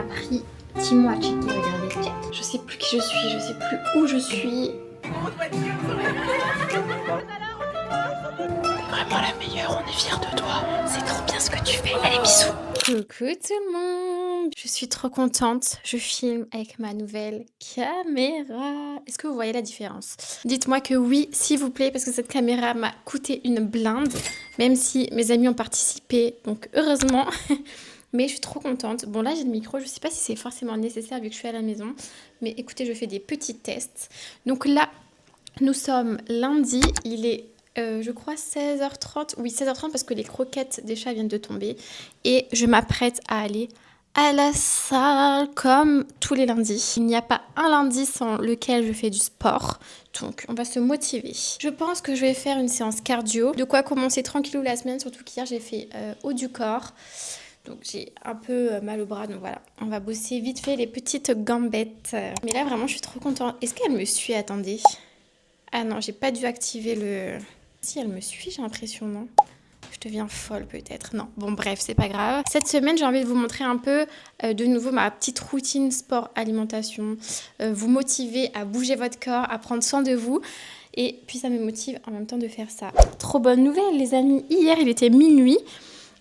m'a pris 10 mois à checker, regardez, check. Je sais plus qui je suis, je sais plus où je suis. Vraiment la meilleure, on est fiers de toi. C'est trop bien ce que tu fais. Allez, bisous. Coucou tout le monde. Je suis trop contente. Je filme avec ma nouvelle caméra. Est-ce que vous voyez la différence? Dites-moi que oui, s'il vous plaît, parce que cette caméra m'a coûté une blinde, même si mes amis ont participé, donc heureusement. Mais je suis trop contente. Bon, là, j'ai le micro. Je sais pas si c'est forcément nécessaire vu que je suis à la maison. Mais écoutez, je fais des petits tests. Donc là, nous sommes lundi. Il est, je crois, 16h30. Oui, 16h30 parce que les croquettes des chats viennent de tomber. Et je m'apprête à aller à la salle comme tous les lundis. Il n'y a pas un lundi sans lequel je fais du sport. Donc, on va se motiver. Je pense que je vais faire une séance cardio. De quoi commencer tranquillou la semaine. Surtout qu'hier, j'ai fait haut du corps. Donc j'ai un peu mal au bras, donc voilà. On va bosser vite fait les petites gambettes. Mais là vraiment je suis trop contente. Est-ce qu'elle me suit? Attendez. Ah non, j'ai pas dû activer le... Si elle me suit, j'ai l'impression, non? Je deviens folle peut-être. Non, bon bref, c'est pas grave. Cette semaine, j'ai envie de vous montrer un peu de nouveau ma petite routine sport-alimentation. Vous motiver à bouger votre corps, à prendre soin de vous. Et puis ça me motive en même temps de faire ça. Trop bonne nouvelle les amis. Hier, il était minuit.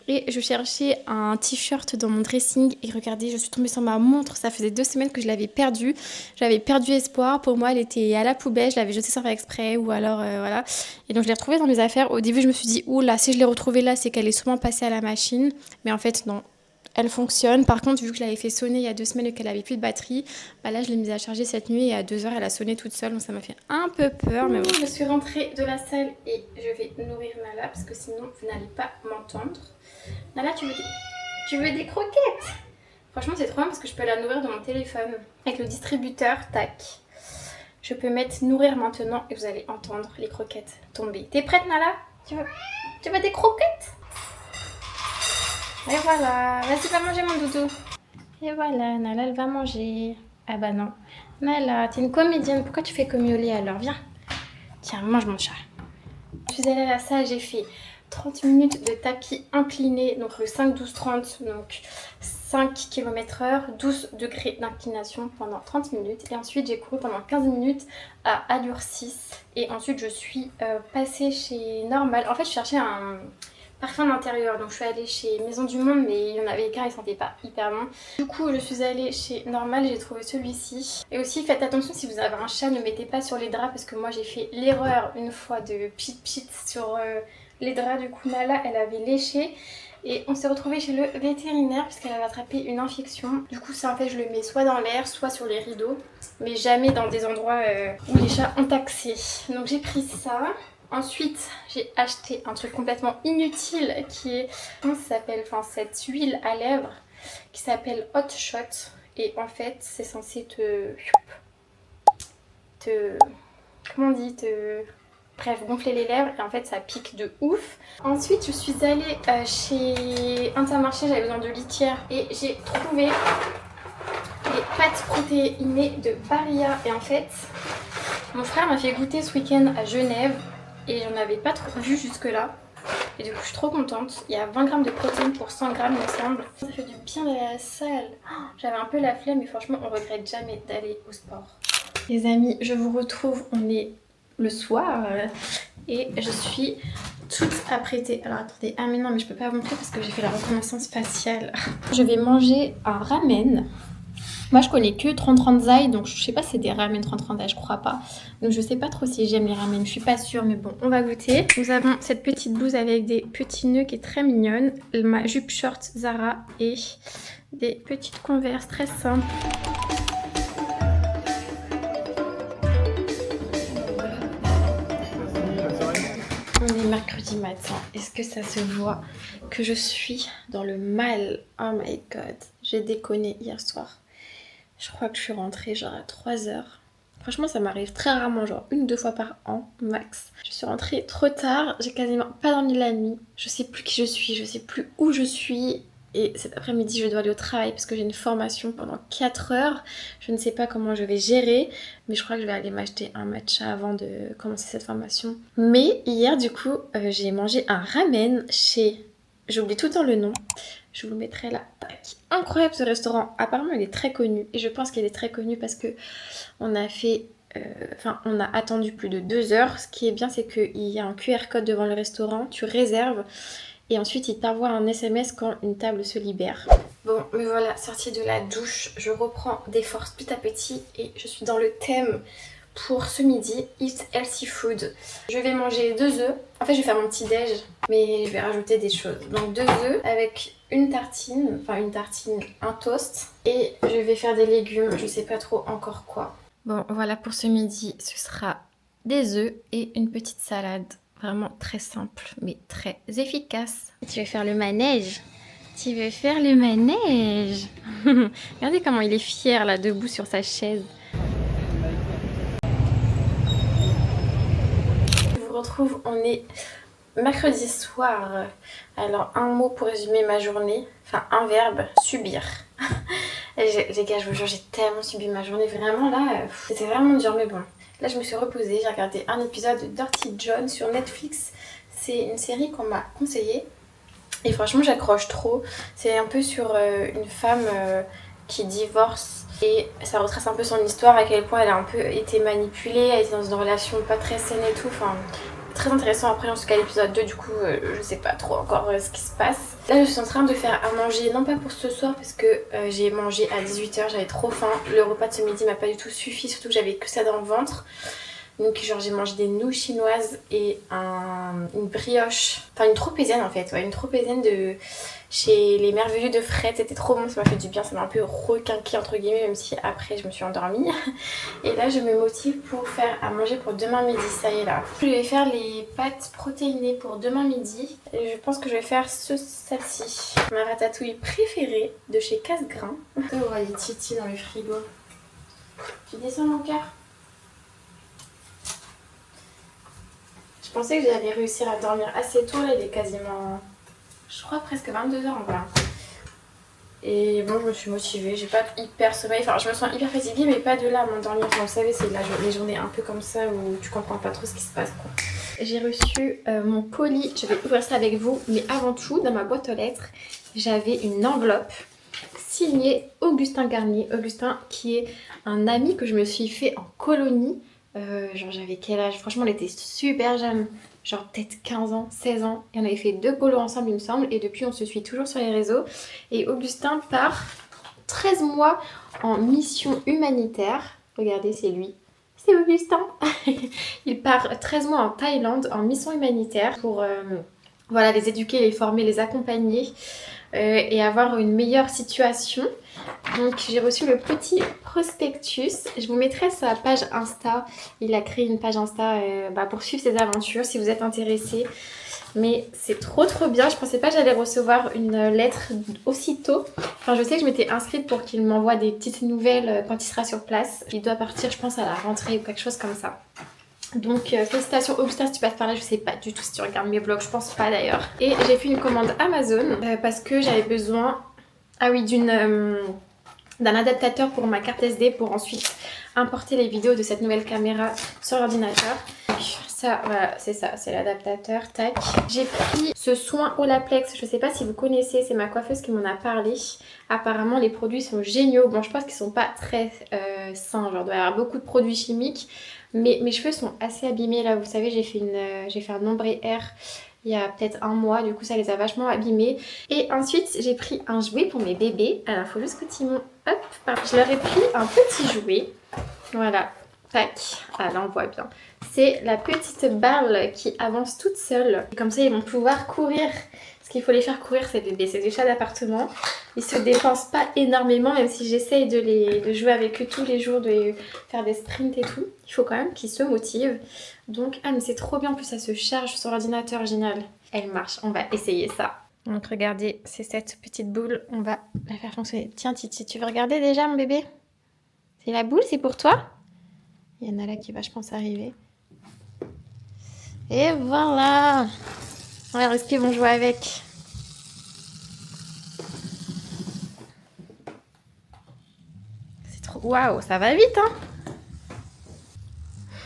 Et je cherchais un t-shirt dans mon dressing et regardez, je suis tombée sur ma montre. Ça faisait 2 semaines que je l'avais perdue. J'avais perdu espoir. Pour moi, elle était à la poubelle. Je l'avais jetée sans faire exprès ou alors voilà. Et donc je l'ai retrouvée dans mes affaires. Au début, je me suis dit, oula, si je l'ai retrouvée là, c'est qu'elle est souvent passée à la machine. Mais en fait, non. Elle fonctionne. Par contre, vu que je l'avais fait sonner il y a 2 semaines et qu'elle avait plus de batterie, bah là, je l'ai mise à charger cette nuit et à 2h, elle a sonné toute seule. Donc ça m'a fait un peu peur. Mais bon. Je suis rentrée de la salle et je vais nourrir Nala parce que sinon, vous n'allez pas m'entendre. Nala, tu veux des croquettes? Franchement, c'est trop bien parce que je peux la nourrir de mon téléphone. Avec le distributeur, tac. Je peux mettre nourrir maintenant et vous allez entendre les croquettes tomber. T'es prête, Nala? Tu veux des croquettes? Et voilà. Vas-y, va manger, mon doudou. Et voilà, Nala, elle va manger. Ah bah non. Nala, t'es une comédienne. Pourquoi tu fais comme Yoli alors? Viens. Tiens, mange mon chat. Je suis allée à la salle, j'ai fait 30 minutes de tapis incliné, donc le 5-12-30, donc 5 km/h, 12 degrés d'inclination pendant 30 minutes. Et ensuite, j'ai couru pendant 15 minutes à allure 6. Et ensuite, je suis passée chez Normal. En fait, je cherchais un parfum d'intérieur, donc je suis allée chez Maison du Monde, mais il y en avait qu'un, il sentait pas hyper bon. Du coup, je suis allée chez Normal, j'ai trouvé celui-ci. Et aussi, faites attention si vous avez un chat, ne mettez pas sur les draps, parce que moi j'ai fait l'erreur une fois de pit sur les draps. Du coup, Nala, elle avait léché. Et on s'est retrouvé chez le vétérinaire parce qu'elle avait attrapé une infection. Du coup, ça en fait, je le mets soit dans l'air, soit sur les rideaux, mais jamais dans des endroits où les chats ont accès. Donc j'ai pris ça. Ensuite, j'ai acheté un truc complètement inutile qui est, comment ça s'appelle, enfin cette huile à lèvres qui s'appelle Hot Shot. Et en fait, c'est censé comment on dit, bref, gonfler les lèvres et en fait ça pique de ouf. Ensuite, je suis allée chez Intermarché, j'avais besoin de litière et j'ai trouvé les pâtes protéinées de Barilla. Et en fait, mon frère m'a fait goûter ce week-end à Genève. Et j'en avais pas trop vu jusque là. Et du coup je suis trop contente. Il y a 20 grammes de protéines pour 100 grammes il me semble. Ça fait du bien d'aller à la salle. J'avais un peu la flemme mais franchement on regrette jamais d'aller au sport. Les amis, je vous retrouve, on est le soir et je suis toute apprêtée. Alors attendez, ah mais non mais je peux pas vous montrer parce que j'ai fait la reconnaissance faciale. Je vais manger un ramen. Moi je connais que 30-30 zai, donc je sais pas si c'est des ramen 30-30 zai, je crois pas. Donc je sais pas trop si j'aime les ramen, je suis pas sûre, mais bon, on va goûter. Nous avons cette petite blouse avec des petits nœuds qui est très mignonne, ma jupe short Zara et des petites Converse très simples. On est mercredi matin, est-ce que ça se voit que je suis dans le mal? Oh my god, j'ai déconné hier soir. Je crois que je suis rentrée genre à 3h. Franchement, ça m'arrive très rarement, genre 1 ou 2 fois par an, max. Je suis rentrée trop tard, j'ai quasiment pas dormi la nuit. Je sais plus qui je suis, je sais plus où je suis. Et cet après-midi, je dois aller au travail parce que j'ai une formation pendant 4 heures. Je ne sais pas comment je vais gérer, mais je crois que je vais aller m'acheter un matcha avant de commencer cette formation. Mais hier, du coup, j'ai mangé un ramen chez J'oublie tout le temps le nom. Je vous le mettrai là. Tac. Incroyable ce restaurant. Apparemment il est très connu. Et je pense qu'il est très connu parce que on a fait... on a attendu plus de 2 heures. Ce qui est bien, c'est qu'il y a un QR code devant le restaurant. Tu réserves. Et ensuite, il t'envoie un SMS quand une table se libère. Bon, me voilà, sortie de la douche. Je reprends des forces petit à petit. Et je suis dans le thème pour ce midi, Eat Healthy Food. Je vais manger 2 œufs. En fait, je vais faire mon petit déj, mais je vais rajouter des choses. Donc 2 œufs avec une tartine, un toast. Et je vais faire des légumes, je sais pas trop encore quoi. Bon, voilà pour ce midi, ce sera des œufs et une petite salade. Vraiment très simple, mais très efficace. Tu veux faire le manège? Tu veux faire le manège? Regardez comment il est fier là, debout sur sa chaise. Je vous retrouve, on est mercredi soir. Alors, un mot pour résumer ma journée. Enfin, un verbe, subir. Les gars, je vous jure, j'ai tellement subi ma journée. Vraiment, là, c'était vraiment dur, mais bon. Là, je me suis reposée. J'ai regardé un épisode de Dirty John sur Netflix. C'est une série qu'on m'a conseillée. Et franchement, j'accroche trop. C'est un peu sur une femme qui divorce. Et ça retrace un peu son histoire, à quel point elle a un peu été manipulée. Elle était dans une relation pas très saine et tout. Enfin, très intéressant. Après, jusqu'à l'épisode 2, du coup, je sais pas trop encore ce qui se passe. Là, je suis en train de faire à manger, non pas pour ce soir, parce que j'ai mangé à 18 h, j'avais trop faim. Le repas de ce midi m'a pas du tout suffi, surtout que j'avais que ça dans le ventre. Donc, genre, j'ai mangé des nouilles chinoises et une brioche, enfin une tropézienne en fait, ouais, une tropézienne de chez les Merveilleux de Fred. C'était trop bon, ça m'a fait du bien, ça m'a un peu requinqué entre guillemets, même si après je me suis endormie. Et là, je me motive pour faire à manger pour demain midi, ça y est là. Je vais faire les pâtes protéinées pour demain midi et je pense que je vais faire celle-ci, ma ratatouille préférée de chez Casse-Grain. On voit les titis dans le frigo. Tu descends mon cœur? Je pensais que j'allais réussir à dormir assez tôt, là il est quasiment, je crois presque 22 h en vrai. Et bon, je me suis motivée, j'ai pas hyper sommeil, enfin je me sens hyper fatiguée mais pas de là à m'endormir. Enfin, vous savez, c'est les journées un peu comme ça où tu comprends pas trop ce qui se passe quoi. J'ai reçu mon colis, je vais ouvrir ça avec vous, mais avant tout, dans ma boîte aux lettres, j'avais une enveloppe signée Augustin Garnier. Augustin qui est un ami que je me suis fait en colonie. Genre j'avais quel âge? Franchement, on était super jeune, genre peut-être 15 ans, 16 ans. Et on avait fait 2 colos ensemble, il me semble. Et depuis, on se suit toujours sur les réseaux. Et Augustin part 13 mois en mission humanitaire. Regardez, c'est lui. C'est Augustin. Il part 13 mois en Thaïlande en mission humanitaire pour voilà, les éduquer, les former, les accompagner et avoir une meilleure situation. Donc j'ai reçu le petit prospectus, je vous mettrai sa page Insta, il a créé une page Insta pour suivre ses aventures si vous êtes intéressés. Mais c'est trop bien, je pensais pas que j'allais recevoir une lettre aussitôt. Enfin je sais que je m'étais inscrite pour qu'il m'envoie des petites nouvelles quand il sera sur place. Il doit partir je pense à la rentrée ou quelque chose comme ça. Donc félicitations Augustin si tu passes par là, je sais pas du tout si tu regardes mes vlogs, je pense pas d'ailleurs. Et j'ai fait une commande Amazon parce que j'avais besoin, ah oui, d'un adaptateur pour ma carte SD pour ensuite importer les vidéos de cette nouvelle caméra sur l'ordinateur. Ça, voilà, c'est ça, c'est l'adaptateur, tac. J'ai pris ce soin Olaplex, je sais pas si vous connaissez, c'est ma coiffeuse qui m'en a parlé. Apparemment les produits sont géniaux, bon je pense qu'ils sont pas très sains, genre il doit y avoir beaucoup de produits chimiques. Mais mes cheveux sont assez abîmés là, vous savez, j'ai fait un ombré air il y a peut-être un mois, du coup ça les a vachement abîmés. Et ensuite j'ai pris un jouet pour mes bébés. Alors il faut juste que Timon, hop, je leur ai pris un petit jouet. Voilà, tac, ah là on voit bien. C'est la petite balle qui avance toute seule. Comme ça ils vont pouvoir courir. Parce qu'il faut les faire courir ces bébés, c'est des chats d'appartement. Ils se dépensent pas énormément, même si j'essaye de jouer avec eux tous les jours, de faire des sprints et tout. Il faut quand même qu'ils se motivent. Donc, ah mais c'est trop bien, en plus ça se charge sur l'ordinateur, génial. Elle marche, on va essayer ça. Donc regardez, c'est cette petite boule, on va la faire fonctionner. Tiens Titi, tu veux regarder déjà mon bébé? C'est la boule, c'est pour toi? Il y en a là qui va, je pense, arriver. Et voilà! Alors, est-ce qu'ils vont jouer avec? C'est trop... Waouh, ça va vite,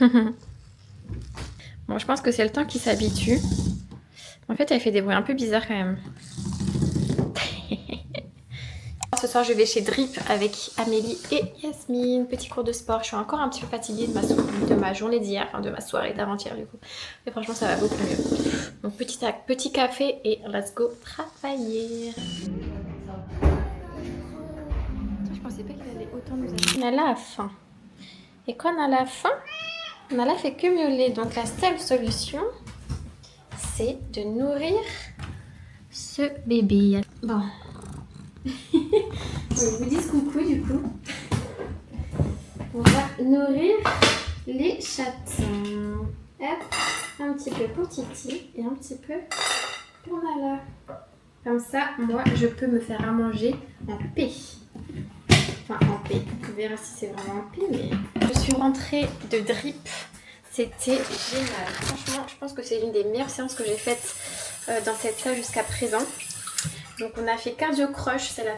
hein? Bon, je pense que c'est le temps qui s'habitue. En fait, elle fait des bruits un peu bizarres quand même. ce soir je vais chez Drip avec Amélie et Yasmine. Petit cours de sport. Je suis encore un petit peu fatiguée de ma journée d'hier, enfin de ma soirée d'avant-hier du coup. Mais franchement ça va beaucoup mieux. Donc petit café et let's go travailler. Je pensais pas qu'il allait autant nous aider. On a la faim. Et quand on a la faim, on a la fait que miauler. Donc la seule solution, c'est de nourrir ce bébé. Bon. Je vous dis coucou du coup. On va nourrir les chatons. Hop, un petit peu pour Titi et un petit peu pour Nala. Comme ça, moi, je peux me faire à manger en paix. Enfin, en paix. On verra si c'est vraiment en paix, mais... Je suis rentrée de Drip. C'était génial. Franchement, je pense que c'est l'une des meilleures séances que j'ai faites dans cette salle jusqu'à présent. Donc on a fait cardio crush, c'est la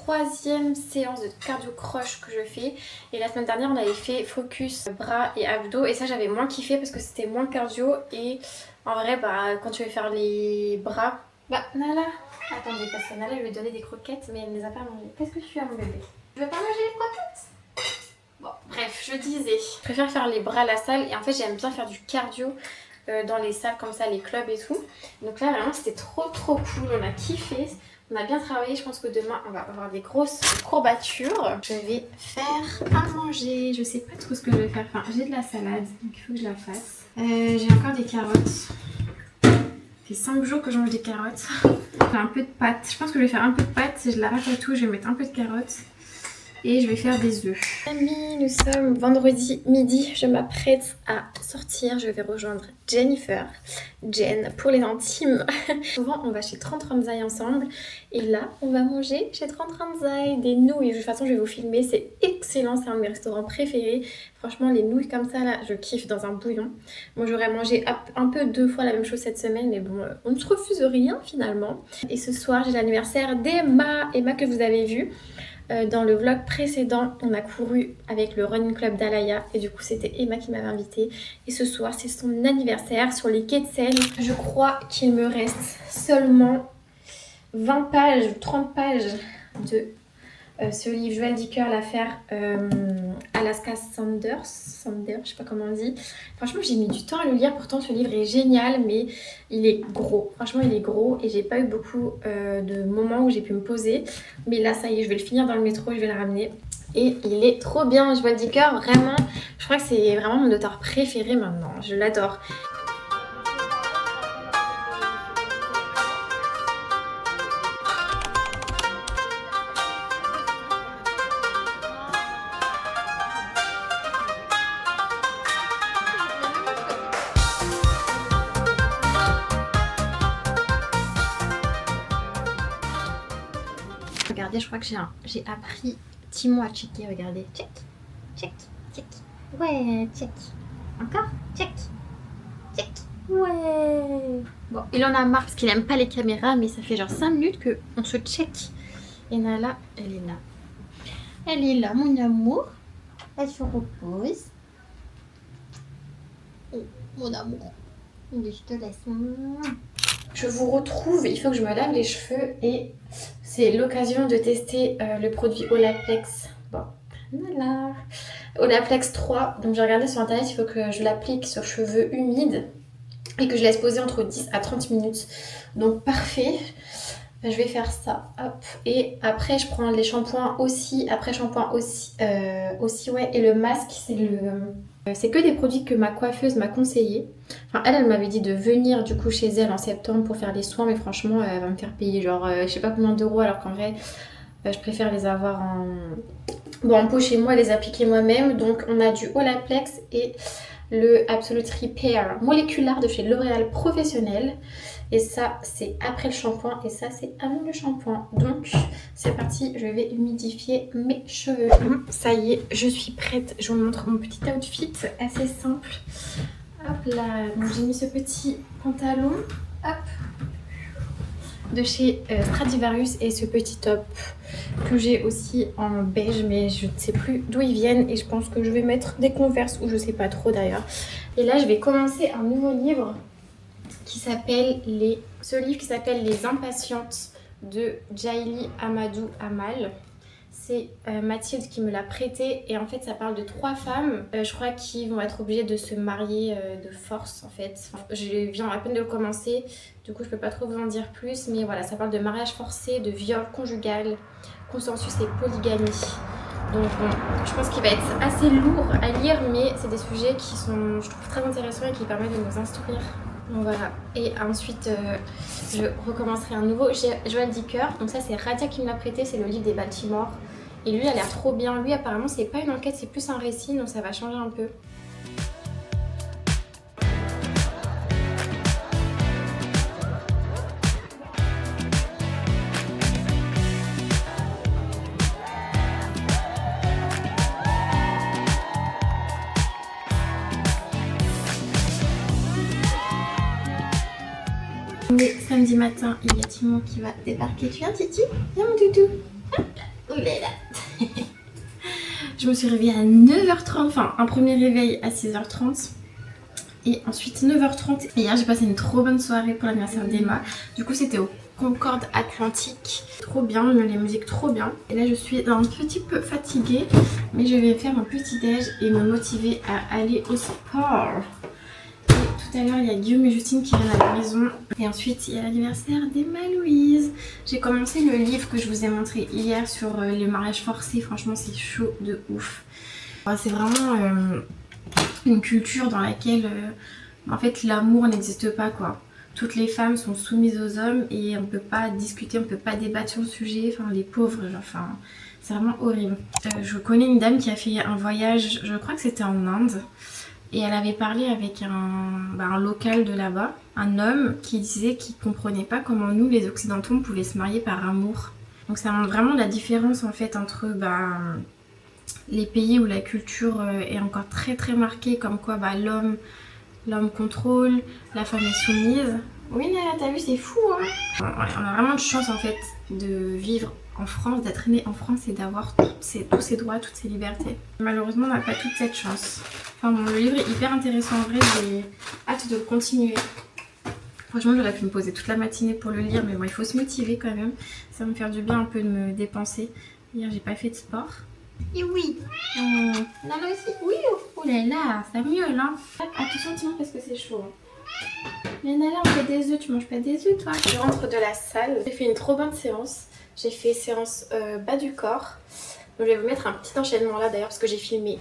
3e séance de cardio crush que je fais. Et la semaine dernière on avait fait focus bras et abdos et ça j'avais moins kiffé parce que c'était moins cardio. Et en vrai bah quand tu veux faire les bras... Bah Nala, attendez parce que Nala je lui ai donné des croquettes mais elle ne les a pas mangées. Qu'est-ce que tu as mon bébé? Tu veux pas manger les croquettes? Bon bref, je disais, je préfère faire les bras à la salle et en fait j'aime bien faire du cardio dans les salles comme ça, les clubs et tout. Donc là vraiment c'était trop cool, on a kiffé, on a bien travaillé. Je pense que demain on va avoir des grosses courbatures. Je vais faire à manger, je sais pas trop ce que je vais faire. Enfin j'ai de la salade donc il faut que je la fasse. J'ai encore des carottes. Ça fait 5 jours que je mange des carottes. J'ai un peu de pâtes, je pense que je vais faire un peu de pâtes. Si je l'arrache à tout je vais mettre un peu de carottes. Et je vais faire des œufs. Amis, nous sommes vendredi midi. Je m'apprête à sortir. Je vais rejoindre Jennifer. Jen pour les intimes. Souvent, on va chez 30 Ranzai ensemble. Et là, on va manger chez 30 Ranzai des nouilles. De toute façon, je vais vous filmer. C'est excellent. C'est un de mes restaurants préférés. Franchement, les nouilles comme ça, là, je kiffe dans un bouillon. Moi, j'aurais mangé un peu 2 fois la même chose cette semaine. Mais bon, on ne se refuse rien finalement. Et ce soir, j'ai l'anniversaire d'Emma. Emma que vous avez vu. Dans le vlog précédent, on a couru avec le Running Club d'Alaya et du coup c'était Emma qui m'avait invitée. Et ce soir c'est son anniversaire sur les quais de Seine. Je crois qu'il me reste seulement 20 pages ou 30 pages de ce livre Joël Dicker, l'affaire Alaska Sanders, je sais pas comment on dit. Franchement j'ai mis du temps à le lire, pourtant ce livre est génial mais il est gros. Franchement il est gros et j'ai pas eu beaucoup de moments où j'ai pu me poser. Mais là ça y est, je vais le finir dans le métro, je vais le ramener. Et il est trop bien, Joël Dicker, vraiment. Je crois que c'est vraiment mon auteur préféré maintenant, je l'adore. Regardez, je crois que j'ai appris 10 mots à checker. Regardez, check, check, check. Ouais, check. Encore, check, check. Ouais. Bon, il en a marre parce qu'il aime pas les caméras, mais ça fait genre 5 minutes qu'on se check. Et Nala, elle est là. Elle est là, mon amour. Elle se repose. Oh, mon amour. Je te laisse. Je vous retrouve, il faut que je me lave les cheveux et c'est l'occasion de tester le produit Olaplex. Bon, voilà. Olaplex 3, donc j'ai regardé sur internet, il faut que je l'applique sur cheveux humides et que je laisse poser entre 10 à 30 minutes. Donc parfait, je vais faire ça, hop. Et après je prends les shampoings aussi, ouais, et le masque, c'est que des produits que ma coiffeuse m'a conseillé. Enfin, elle m'avait dit de venir du coup chez elle en septembre pour faire les soins, mais franchement, elle va me faire payer genre je sais pas combien d'euros, alors qu'en vrai, je préfère les avoir en pot chez moi, les appliquer moi-même. Donc, on a du Olaplex et le Absolute Repair moléculaire de chez L'Oréal Professionnel. Et ça, c'est après le shampoing et ça, c'est avant le shampoing. Donc, c'est parti, je vais humidifier mes cheveux. Ça y est, je suis prête. Je vous montre mon petit outfit assez simple. Hop là, donc j'ai mis ce petit pantalon, hop, de chez Stradivarius et ce petit top que j'ai aussi en beige, mais je ne sais plus d'où ils viennent et je pense que je vais mettre des Converse ou je sais pas trop d'ailleurs. Et là, je vais commencer un nouveau livre qui s'appelle Les Impatientes de Jaili Amadou Amal. C'est Mathilde qui me l'a prêté et en fait ça parle de 3 femmes, je crois, qui vont être obligées de se marier de force en fait. Enfin, je viens à peine de le commencer, du coup je peux pas trop vous en dire plus, mais voilà, ça parle de mariage forcé, de viol conjugal, consensus et polygamie. Donc bon, je pense qu'il va être assez lourd à lire, mais c'est des sujets qui sont, je trouve, très intéressants et qui permettent de nous instruire. Donc voilà, et ensuite je recommencerai un nouveau Joël Dicker. Donc ça c'est Radia qui me l'a prêté, c'est le livre des Baltimore. Et lui il a l'air trop bien, lui apparemment c'est pas une enquête, c'est plus un récit, donc ça va changer un peu. Mais samedi matin, il y a Timon qui va débarquer. Tu viens, Titi? Viens, mon toutou. Oh là là. Je me suis réveillée à 9h30, enfin un premier réveil à 6h30 et ensuite 9h30. Et hier j'ai passé une trop bonne soirée pour l'anniversaire d'Emma. Du coup c'était au Concorde Atlantique. Trop bien, les musiques trop bien. Et là je suis un petit peu fatiguée, mais je vais faire mon petit déj et me motiver à aller au sport. Tout à l'heure, il y a Guillaume et Justine qui viennent à la maison. Et ensuite, il y a l'anniversaire d'Emma Louise. J'ai commencé le livre que je vous ai montré hier sur les mariages forcés. Franchement, c'est chaud de ouf. C'est vraiment une culture dans laquelle, en fait, l'amour n'existe pas, quoi. Toutes les femmes sont soumises aux hommes et on ne peut pas discuter, on ne peut pas débattre sur le sujet. Enfin, les pauvres, enfin, c'est vraiment horrible. Je connais une dame qui a fait un voyage, je crois que c'était en Inde. Et elle avait parlé avec un local de là-bas, un homme qui disait qu'il comprenait pas comment nous, les occidentaux, on pouvait se marier par amour. Donc ça montre vraiment la différence en fait entre les pays où la culture est encore très très marquée, comme quoi l'homme contrôle, la femme est soumise. Oui Nala, t'as vu, c'est fou hein. On a vraiment de chance en fait de vivre en France, d'être né en France et d'avoir tous ces droits, toutes ces libertés. Malheureusement, on n'a pas toute cette chance. Enfin bon, le livre est hyper intéressant en vrai, j'ai hâte de le continuer. Franchement, j'aurais pu me poser toute la matinée pour le lire, mais bon, il faut se motiver quand même. Ça va me faire du bien un peu de me dépenser. Hier, j'ai pas fait de sport. Et oui, Nala aussi, oui, oh là là, ça miaule hein. Attention Timon parce que c'est chaud. Mais Nala, on fait des œufs, tu manges pas des œufs toi? Je rentre de la salle, j'ai fait une trop bonne séance. J'ai fait séance bas du corps. Donc je vais vous mettre un petit enchaînement là d'ailleurs parce que j'ai filmé.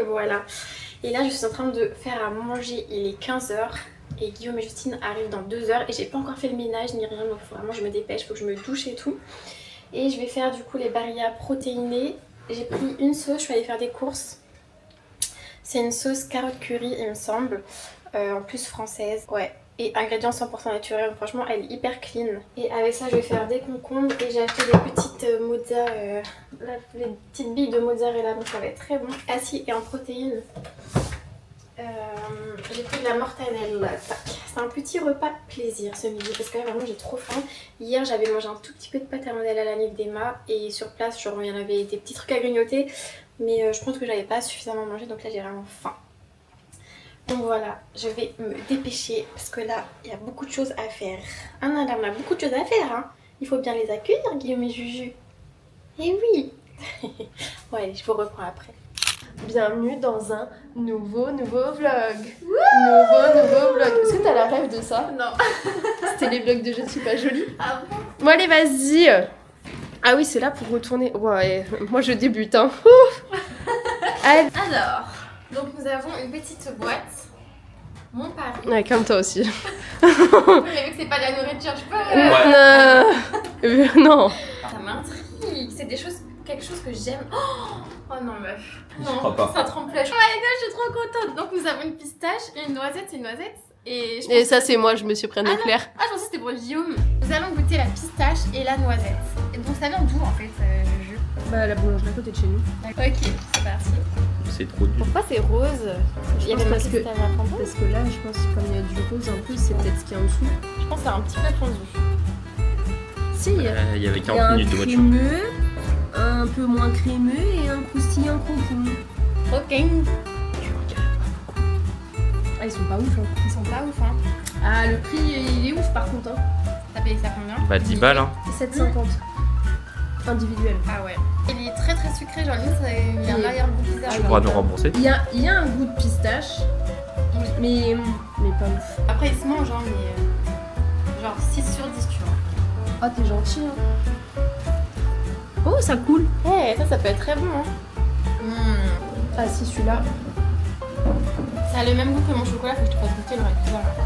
Voilà. Et là je suis en train de faire à manger, il est 15h et Guillaume et Justine arrivent dans 2h et j'ai pas encore fait le ménage ni rien, donc vraiment je me dépêche, faut que je me douche et tout. Et je vais faire du coup les barilla protéinés. J'ai pris une sauce, je suis allée faire des courses. C'est une sauce carotte curry il me semble, en plus française, ouais. Et ingrédients 100% naturels, franchement elle est hyper clean. Et avec ça je vais faire des concombres et j'ai acheté des petites mozzarella, les petites billes de mozzarella, donc ça va être très bon. Assis et en protéines. J'ai pris de la mortadelle, c'est un petit repas plaisir ce midi parce que là vraiment j'ai trop faim. Hier j'avais mangé un tout petit peu de pâte à mozzarella à la nif d'Emma et sur place genre il y en avait des petits trucs à grignoter, mais je pense que j'avais pas suffisamment mangé donc là j'ai vraiment faim. Donc voilà, je vais me dépêcher parce que là il y a beaucoup de choses à faire. Ah non, là on a beaucoup de choses à faire hein. Il faut bien les accueillir Guillaume et Juju. Eh oui. Bon allez, je vous reprends après. Bienvenue dans un nouveau vlog. Nouveau vlog. Est-ce que t'as la rêve de ça? Non. C'était les vlogs de Je ne suis pas jolie. Ah bon? Bon allez vas-y. Ah oui c'est là pour retourner. Ouais, moi je débute hein. Allez. Alors, donc nous avons une petite boîte. Mon pari. Ouais comme toi aussi. Mais vu que c'est pas de la nourriture, je peux. Non. Ça m'intrigue. C'est quelque chose que j'aime. Oh non meuf. Je crois pas. Ça trempe la. Oh my god, je suis trop contente. Donc nous avons une pistache et une noisette. C'est une noisette? Et, Et ça, c'est moi, je me suis pris un éclair. Ah, je pensais que c'était pour Guillaume. Nous allons goûter la pistache et la noisette. Et donc ça vient d'où en fait, le jus? Bah, la boulangerie à côté de chez nous. Ok, c'est parti. C'est trop dur. Pourquoi c'est rose? Il y avait parce marqué que- pistache à la framboise. Parce que là, je pense que comme il y a du rose un peu, c'est peut-être ce qu'il y a en dessous. Je pense que c'est un petit peu fondu. Si, il y a, Il y avait il y a 40 un minutes de voiture. crémeux, un peu moins crémeux et un croustillant concombre. Ok. Ah, ils sont pas ouf, hein. Ils sont pas ouf, hein. Ah, le prix, il est ouf par contre, hein. T'as payé ça combien? Bah 10 balles hein. 7,50. Individuel. Ah ouais. Il est très très sucré, genre limite il y a un arrière-goût bizarre. Tu pourras nous rembourser. Il y a un goût de pistache, mais pas ouf. Après il se mange, hein, mais genre 6 sur 10, tu vois. Ah, t'es gentil, hein. Oh, ça coule. Ouais, ça peut être très bon, hein. Ah, si, celui-là. Ça a le même goût que mon chocolat, faut que je te fasse goûter le reste.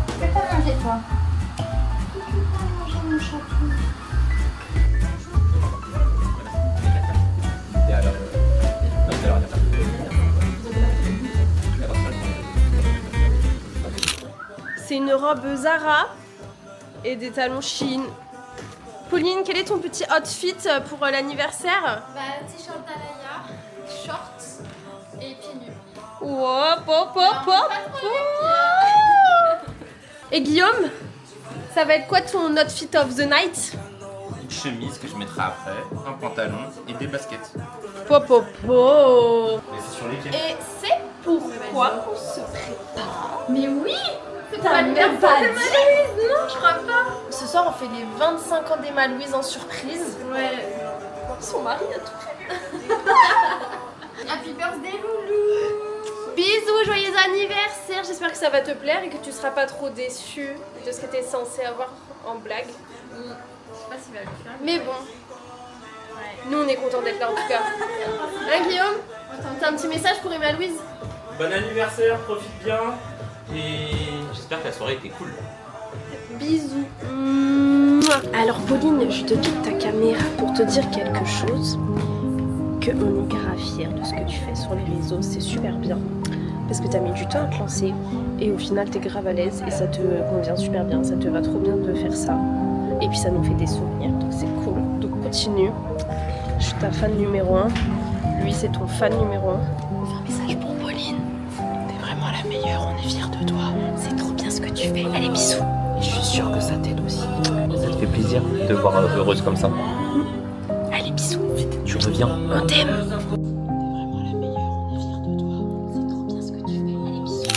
Tu peux pas manger, toi. Tu peux pas manger mon chatou. C'est une robe Zara et des talons Shein. Pauline, quel est ton petit outfit pour l'anniversaire? Bah, t-shirt d'Alaya, shorts et pieds nus. Hop, hop, hop, hop. Et Guillaume, ça va être quoi ton outfit of the night? Une chemise que je mettrai après, un pantalon et des baskets. Pop, pop, pop. Mais c'est sur les pieds. Et c'est pourquoi on se prépare. Mais oui! T'as même pas dit. Non, je crois pas. Ce soir, on fait les 25 ans d'Emma Louise en surprise. Ouais. Son mari a tout fait. Happy birthday, Loulou! Bisous, joyeux anniversaire. J'espère que ça va te plaire et que tu seras pas trop déçu de ce que t'es censé avoir en blague. Je sais pas s'il va le faire. Mais bon, nous on est contents d'être là en tout cas. Hein, Guillaume? T'as un petit message pour Emma Louise? Bon anniversaire, profite bien. Et j'espère que la soirée était cool. Bisous. Alors Pauline, je te quitte ta caméra pour te dire quelque chose. Que on est grave fiers de ce que tu fais sur les réseaux, c'est super bien. Parce que t'as mis du temps à te lancer et au final t'es grave à l'aise et ça te convient super bien, ça te va trop bien de faire ça. Et puis ça nous fait des souvenirs, donc c'est cool. Donc continue. Je suis ta fan numéro 1. Lui c'est ton fan numéro 1. Un message pour Pauline. T'es vraiment la meilleure, on est fiers de toi. C'est trop bien ce que tu fais. Allez, bisous. Et je suis sûre que ça t'aide aussi. Ça te fait plaisir de te voir heureuse comme ça. Allez, bisous. Vite, tu reviens. On t'aime. T'es vraiment la meilleure, on est fiers de toi. C'est trop bien ce que tu fais. Allez, bisous.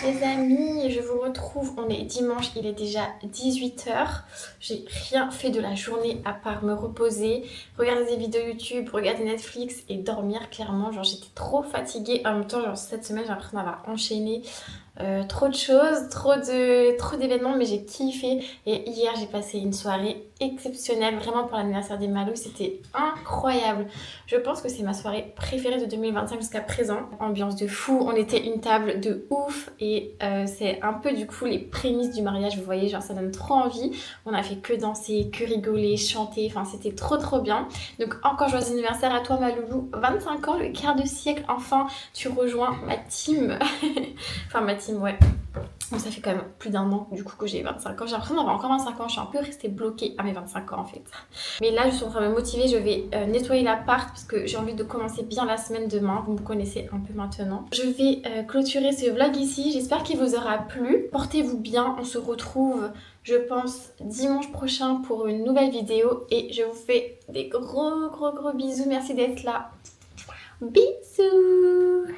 Les amis, je vous retrouve, on est dimanche, il est déjà 18 h. J'ai rien fait de la journée à part me reposer, regarder des vidéos YouTube, regarder Netflix et dormir clairement. Genre j'étais trop fatiguée, en même temps genre cette semaine j'ai l'impression d'avoir enchaîné trop de choses, trop d'événements, mais j'ai kiffé. Et hier j'ai passé une soirée exceptionnelle, vraiment pour l'anniversaire des Malou, c'était incroyable. Je pense que c'est ma soirée préférée de 2025 jusqu'à présent. Ambiance de fou, on était une table de ouf et c'est un peu du coup les prémices du mariage, vous voyez, genre ça donne trop envie. On a fait que danser, que rigoler, chanter, enfin c'était trop bien. Donc encore joyeux anniversaire à toi ma loulou, 25 ans, le quart de siècle, enfin tu rejoins ma team. Enfin ma team, ouais. Bon, ça fait quand même plus d'un an du coup que j'ai 25 ans. J'ai l'impression d'avoir encore 25 ans. Je suis un peu restée bloquée à mes 25 ans en fait. Mais là, je suis en train de me motiver. Je vais nettoyer l'appart parce que j'ai envie de commencer bien la semaine demain. Vous me connaissez un peu maintenant. Je vais clôturer ce vlog ici. J'espère qu'il vous aura plu. Portez-vous bien. On se retrouve, je pense, dimanche prochain pour une nouvelle vidéo. Et je vous fais des gros bisous. Merci d'être là. Bisous.